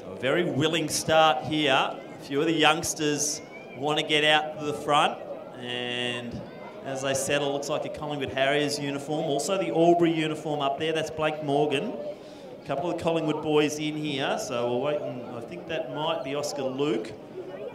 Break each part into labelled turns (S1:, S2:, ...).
S1: So a very willing start here. A few of the youngsters want to get out to the front, and as they settle, looks like a Collingwood Harriers uniform. Also the Albury uniform up there, that's Blake Morgan. A couple of Collingwood boys in here, so we'll wait, and I think that might be Oscar Luke.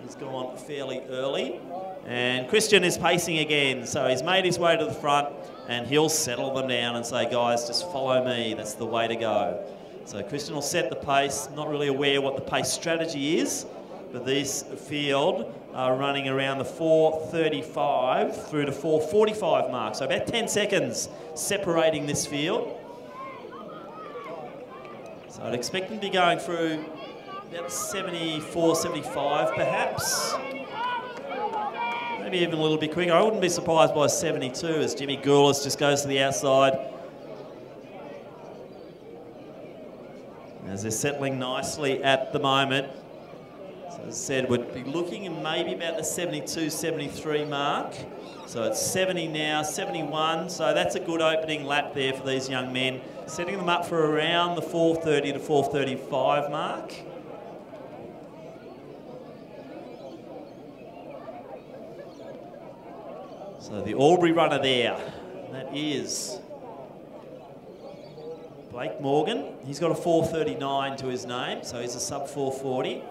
S1: He's gone fairly early. And Christian is pacing again, so he's made his way to the front, and he'll settle them down and say, guys, just follow me, that's the way to go. So Christian will set the pace, not really aware what the pace strategy is, but this field are running around the 4:35 through to 4:45 mark, so about 10 seconds separating this field. So I'd expect them to be going through about 74, 75 perhaps. Maybe even a little bit quicker. I wouldn't be surprised by 72 as Jimmy Goulis just goes to the outside. As they're settling nicely at the moment. So as I said, we'd be looking at maybe about the 72, 73 mark. So it's 70 now, 71. So that's a good opening lap there for these young men. Setting them up for around the 4:30 to 4:35 mark. So the Albury runner there, that is Blake Morgan. He's got a 4:39 to his name, so he's a sub 4:40.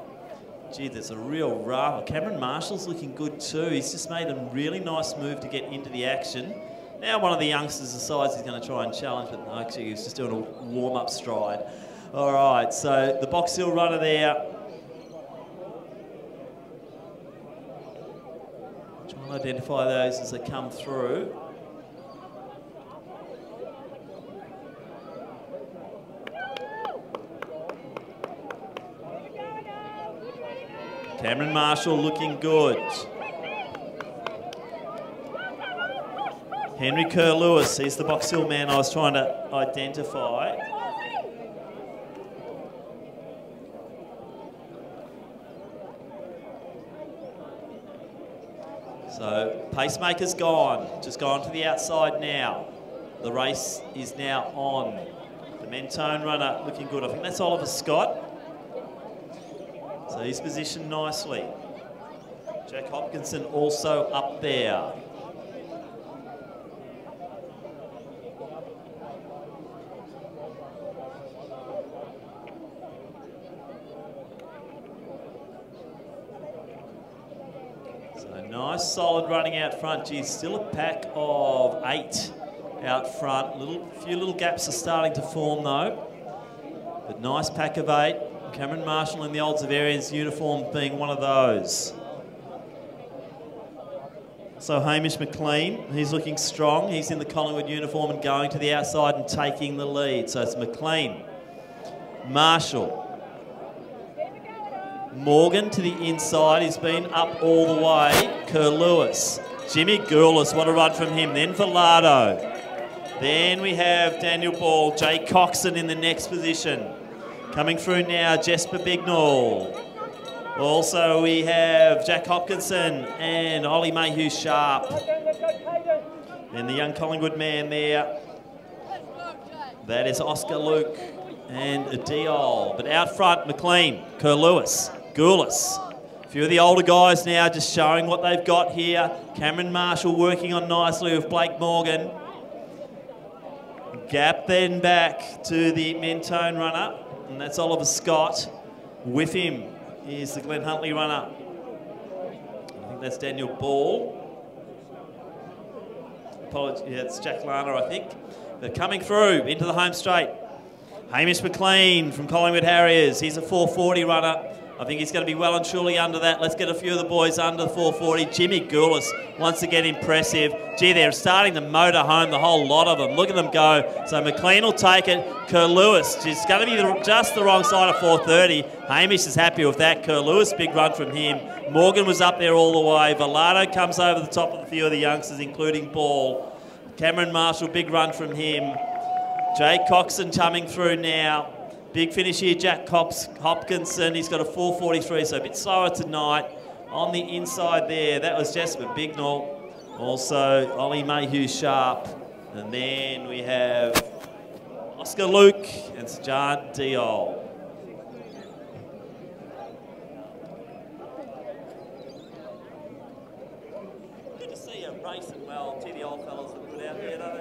S1: Gee, there's a real rough. Cameron Marshall's looking good too. He's just made a really nice move to get into the action. Now one of the youngsters decides he's going to try and challenge, but no, actually he's just doing a warm-up stride. All right, so the Box Hill runner there. Trying to identify those as they come through. Cameron Marshall looking good. Henry Kerr-Lewis, he's the Box Hill man I was trying to identify. So Pacemaker's gone, just gone to the outside now. The race is now on. The Mentone runner looking good. I think that's Oliver Scott. So he's positioned nicely. Jack Hopkinson also up there. So nice solid running out front. Geez, still a pack of 8 out front. Few little gaps are starting to form though. But nice pack of 8. Cameron Marshall in the Old Zavarians uniform being one of those. So Hamish McLean, he's looking strong. He's in the Collingwood uniform and going to the outside and taking the lead. So it's McLean, Marshall, Morgan to the inside. He's been up all the way. Kerr-Lewis, Jimmy Goulis, what a run from him. Then Velado. Then we have Daniel Ball, Jay Coxon in the next position. Coming through now, Jesper Bignall. Also, we have Jack Hopkinson and Ollie Mayhew Sharp. And the young Collingwood man there, that is Oscar Luke and Diol. But out front, McLean, Kerr-Lewis, Goulis. A few of the older guys now just showing what they've got here. Cameron Marshall working on nicely with Blake Morgan. Gap then back to the Mentone runner. And that's Oliver Scott. With him is the Glenn Huntley runner. I think that's Daniel Ball. Apologies, yeah, it's Jack Lana, I think. They're coming through into the home straight. Hamish McLean from Collingwood Harriers. He's a 4:40 runner. I think he's going to be well and truly under that. Let's get a few of the boys under the 4:40. Jimmy Goulis, once again impressive. Gee, they're starting to motor home, the whole lot of them. Look at them go. So McLean will take it. Kerr-Lewis, it's going to be just the wrong side of 4:30. Hamish is happy with that. Kerr-Lewis, big run from him. Morgan was up there all the way. Velado comes over the top of a few of the youngsters, including Ball. Cameron Marshall, big run from him. Jay Coxon coming through now. Big finish here, Jack Hopkinson. He's got a 4:43, so a bit slower tonight. On the inside there, that was Jesper Bignall. Also, Ollie Mayhew Sharp. And then we have Oscar Luke and Sajant Diol. to see you racing well. Gee, the old fellas look good out there, don't they?